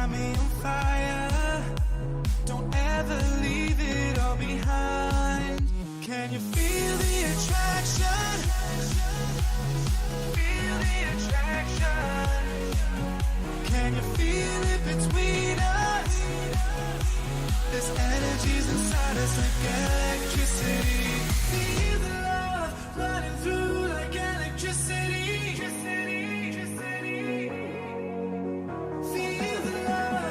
got me on fire. Don't ever leave it all behind. Can you feel the attraction? Feel the attraction. Can you feel it between us? This energy's inside us like electricity. Feel the love running through like electricity. Feel the love.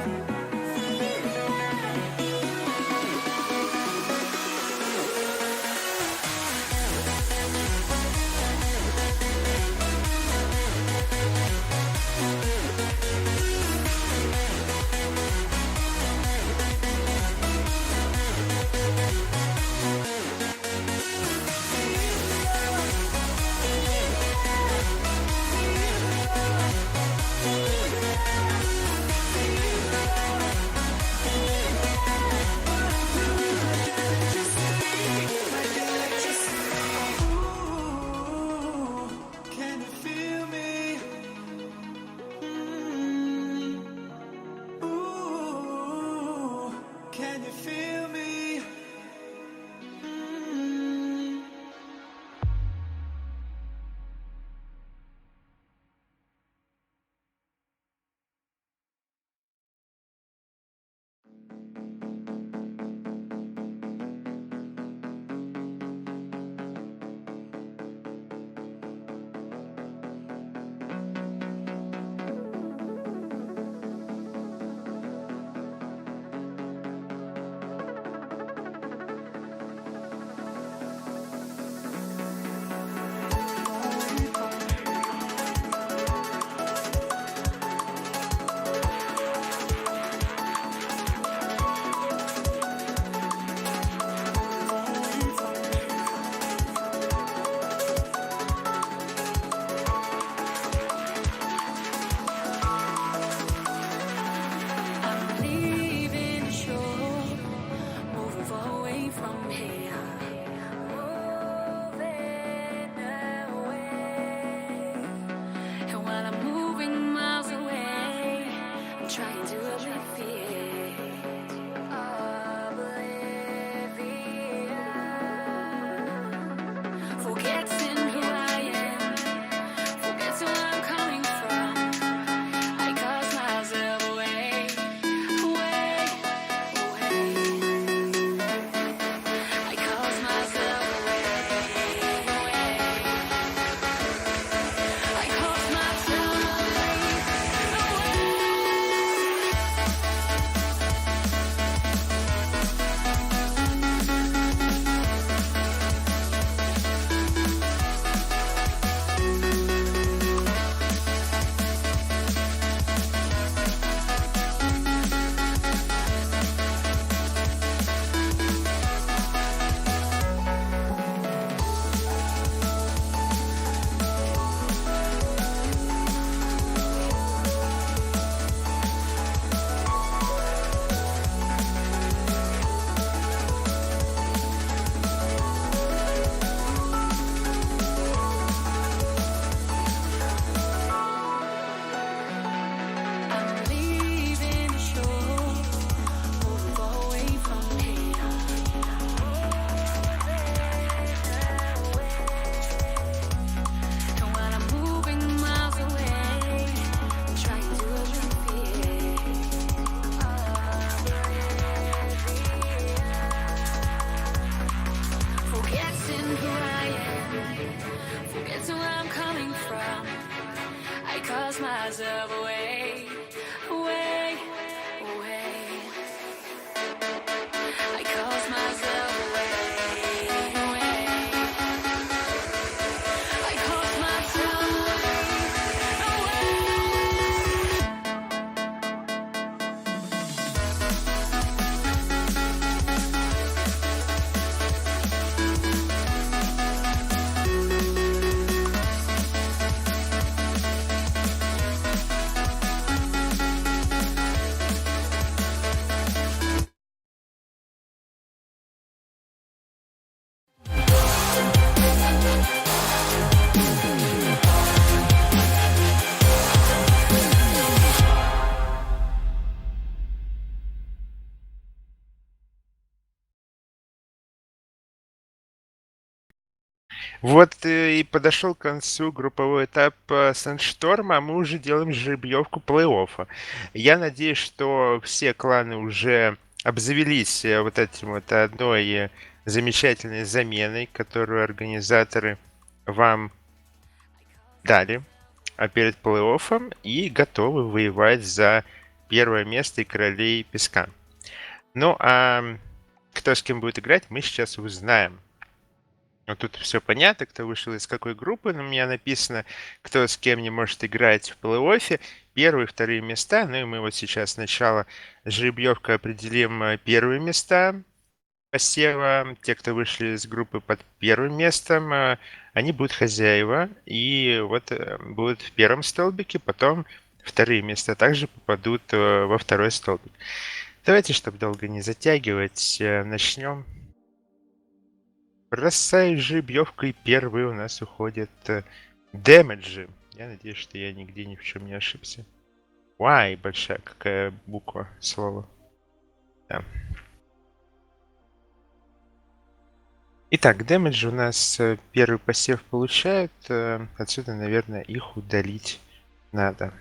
Вот и подошел к концу групповой этап Сансторма, а мы уже делаем жеребьевку плей-оффа. Я надеюсь, что все кланы уже обзавелись вот этим вот одной замечательной заменой, которую организаторы вам дали перед плей-оффом и готовы воевать за первое место и королей песка. Ну а кто с кем будет играть, мы сейчас узнаем. Вот тут все понятно, кто вышел из какой группы, но у меня написано, кто с кем не может играть в плей-оффе. Первые, вторые места. Ну и мы вот сейчас сначала жеребьевкой определим первые места посева. Те, кто вышли из группы под первым местом, они будут хозяева. И вот будут в первом столбике, потом вторые места также попадут во второй столбик. Давайте, чтобы долго не затягивать, начнем. Бросай жеребьевкой, первый у нас уходит демеджи. Я надеюсь, что я нигде ни в чем не ошибся. Why большая какая буква слова. Да. Итак, демеджи у нас первый посев получают. Отсюда, наверное, их удалить надо.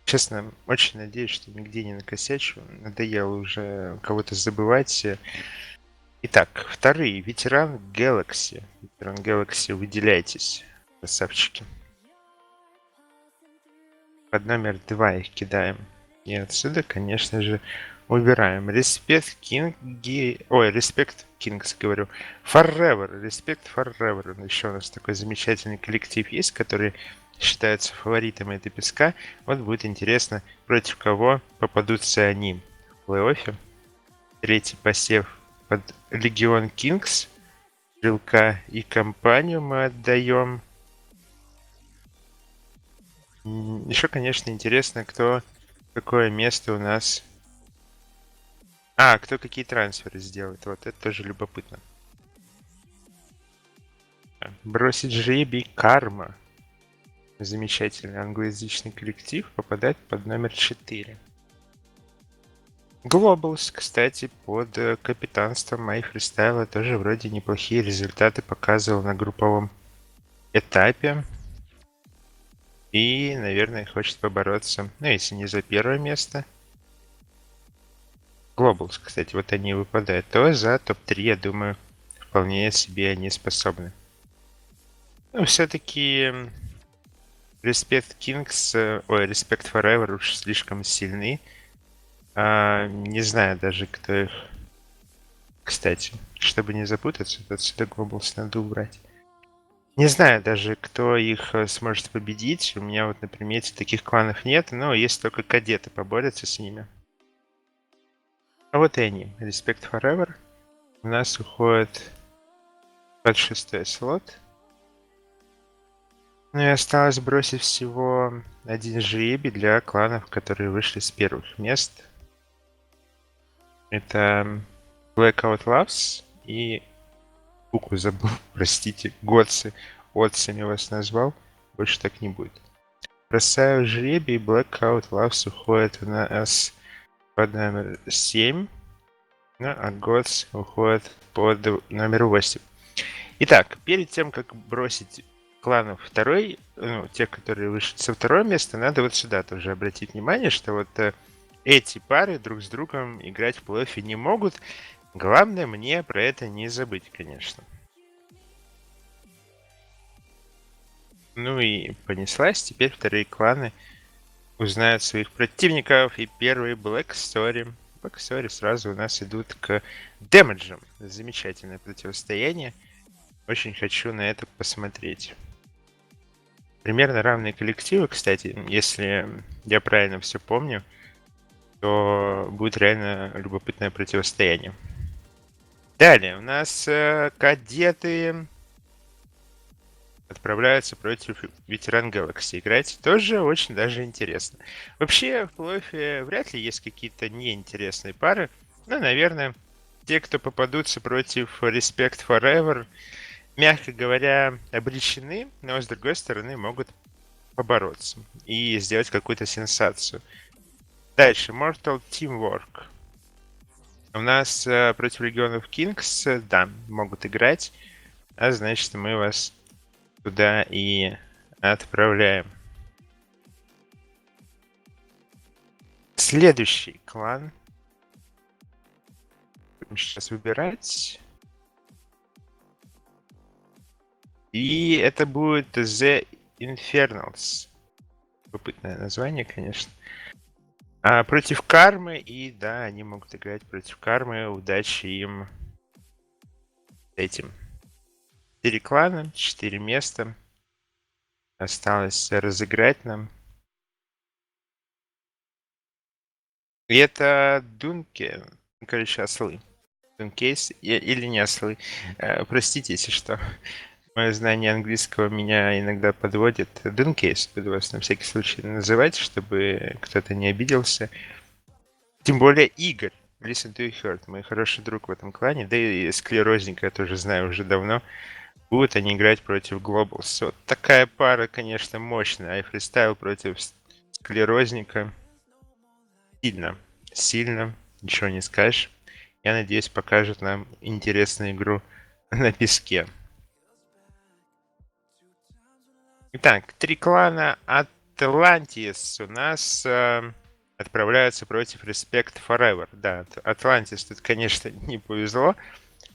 Честно, очень надеюсь, что нигде не накосячу. Надоело уже кого-то забывать. Итак, вторые. Ветеран Galaxy. Ветеран Galaxy, выделяйтесь, красавчики. Под номер 2 их кидаем. И отсюда, конечно же, убираем. Респект Кинги... Ой, Респект Кингс, говорю. Forever. Респект Forever. Еще у нас такой замечательный коллектив есть, который считается фаворитом этой песка. Вот будет интересно, против кого попадутся они в плей-оффе. Третий посев под Легион Кингс. Стрелка и компанию мы отдаем. Еще, конечно, интересно, кто какое место у нас. Кто какие трансферы сделает. Вот это тоже любопытно. Бросить жребий Карма. Замечательный англоязычный коллектив попадает под номер 4. Глобалс, кстати, под капитанством MyFreestyle тоже вроде неплохие результаты показывал на групповом этапе. И, наверное, хочет побороться, ну, если не за первое место. Globals, кстати, вот они выпадают, то за топ-3, я думаю, вполне себе они способны. Ну, все-таки Respect Kings, Respect Forever уж слишком сильны. Не знаю даже, кто их... Кстати, чтобы не запутаться, отсюда Globals надо убрать. Не знаю даже, кто их сможет победить. У меня вот на примете таких кланов нет, но есть только кадеты поборются с ними. А вот и они. Respect Forever. У нас уходит под 6-й слот. Ну и осталось бросить всего один жребий для кланов, которые вышли с первых мест. Это Blackout Loves и... Букву забыл, простите, Годсы. Отцами вас назвал. Больше так не будет. Бросаю жребий. Blackout Loves уходит у нас под номер 7. Ну, а God's уходит под номер 8. Итак, перед тем, как бросить кланов второй, ну, те, которые вышли со второго места, надо вот сюда тоже обратить внимание, что вот эти пары друг с другом играть в плей-оффе не могут. Главное мне про это не забыть, конечно. Ну и понеслась. Теперь вторые кланы узнают своих противников. И первый Black Story. Black Story сразу у нас идут к демеджам. Замечательное противостояние. Очень хочу на это посмотреть. Примерно равные коллективы, кстати. Если я правильно все помню, то будет реально любопытное противостояние. Далее у нас кадеты отправляются против ветеран Galaxy играть. Тоже очень даже интересно. Вообще в плей-оффе вряд ли есть какие-то неинтересные пары. Ну, наверное, те, кто попадутся против Respect Forever, мягко говоря, обречены, но с другой стороны могут побороться и сделать какую-то сенсацию. Дальше, Mortal Teamwork. У нас против Легионов Kings, да, могут играть. а значит, мы вас туда и отправляем. Следующий клан. Будем сейчас выбирать. И это будет The Infernals. Любопытное название, конечно. Против кармы. И да, они могут играть против кармы. Удачи им с этим. 4 клана, 4 места. Осталось разыграть нам. И это Дунке. Короче, ослы. Дункейс или не ослы. Простите, если что. Мое знание английского меня иногда подводит. Дункейс буду вас на всякий случай называть, чтобы кто-то не обиделся. Тем более Игорь. Listen to you heard. Мой хороший друг в этом клане. Да и склерозника я тоже знаю уже давно. Будут они играть против Globals. Вот такая пара, конечно, мощная. iFreestyle против склерозника. Сильно. Сильно. Ничего не скажешь. Я надеюсь, покажут нам интересную игру на песке. Итак, 3 клана Atlantis у нас отправляются против Respect Forever. Да, Atlantis тут, конечно, не повезло.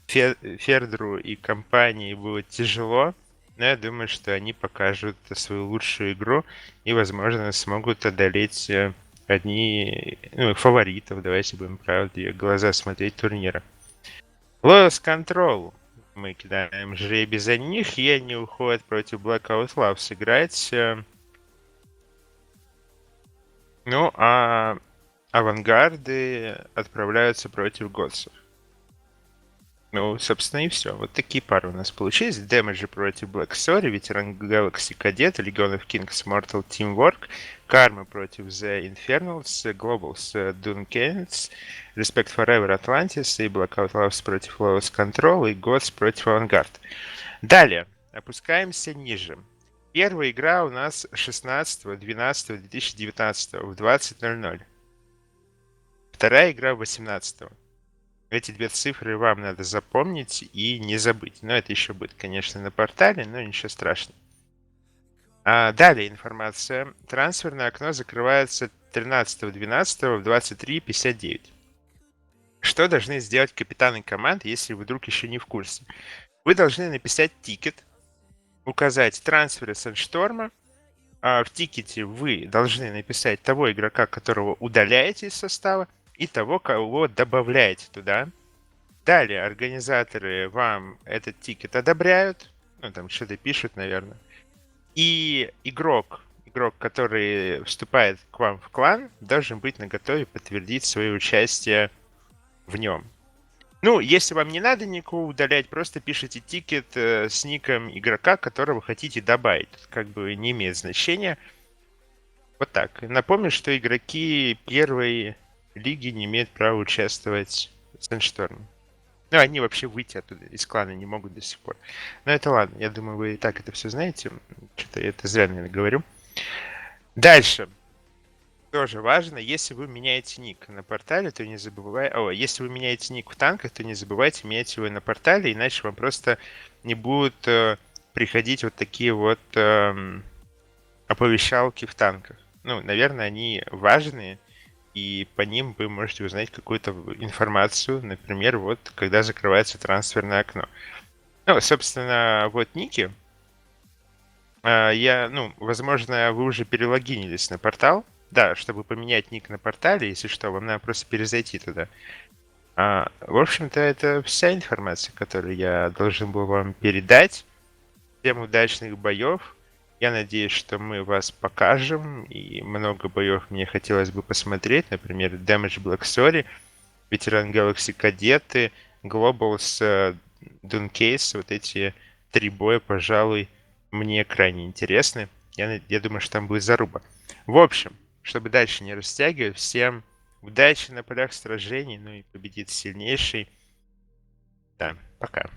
Фердру и компании будет тяжело, но я думаю, что они покажут свою лучшую игру и, возможно, смогут одолеть одни фаворитов. Давайте будем правде глаза смотреть турнира. Lost Control. Мы кидаем жребий за них, и они уходят против Blackout Love сыграть. Ну, а авангарды отправляются против Готсов. Ну, собственно, и все. Вот такие пары у нас получились. Damage против Black Story, Ветеран Galaxy Cadet, Legion of Kings Mortal Teamwork, Karma против The Infernals, Globals Dunkens, Respect Forever Atlantis и Blackout Loves против Lost Control и Gods против Avantgarde. Далее, опускаемся ниже. Первая игра у нас 16.12.2019 в 20:00. Вторая игра 18. Эти две цифры вам надо запомнить и не забыть. Но это еще будет, конечно, на портале, но ничего страшного. Далее информация. Трансферное окно закрывается 13.12 в 23:59. Что должны сделать капитаны команд, если вы вдруг еще не в курсе? Вы должны написать тикет, указать трансферы Сансторма. В тикете вы должны написать того игрока, которого удаляете из состава, и того, кого добавляете туда. Далее организаторы вам этот тикет одобряют. Ну, там что-то пишут, наверное. И игрок, который вступает к вам в клан, должен быть наготове подтвердить свое участие в нем. Ну, если вам не надо никого удалять, просто пишите тикет с ником игрока, которого хотите добавить. Тут как бы не имеет значения. Вот так. Напомню, что игроки первой лиги не имеют права участвовать в Сансторме. Ну, они вообще выйти оттуда из клана не могут до сих пор. Но это ладно, я думаю, вы и так это все знаете. Что-то я это зря, наверное, говорю. Дальше. Тоже важно, если вы меняете ник на портале, то не забывайте... если вы меняете ник в танках, то не забывайте менять его на портале, иначе вам просто не будут приходить вот такие вот оповещалки в танках. Ну, наверное, они важные, и по ним вы можете узнать какую-то информацию, например, вот когда закрывается трансферное окно. Ну, собственно, вот ники. Возможно, вы уже перелогинились на портал. Да, чтобы поменять ник на портале, если что, вам надо просто перезайти туда. В общем-то, это вся информация, которую я должен был вам передать. Всем удачных боев. Я надеюсь, что мы вас покажем, и много боев мне хотелось бы посмотреть. Например, Damage Black Story, Ветеран Galaxy Кадеты, Globals, Duncase. Вот эти 3 боя, пожалуй, мне крайне интересны. Я думаю, что там будет заруба. В общем, чтобы дальше не растягивать, всем удачи на полях сражений, ну и победит сильнейший. Да, пока.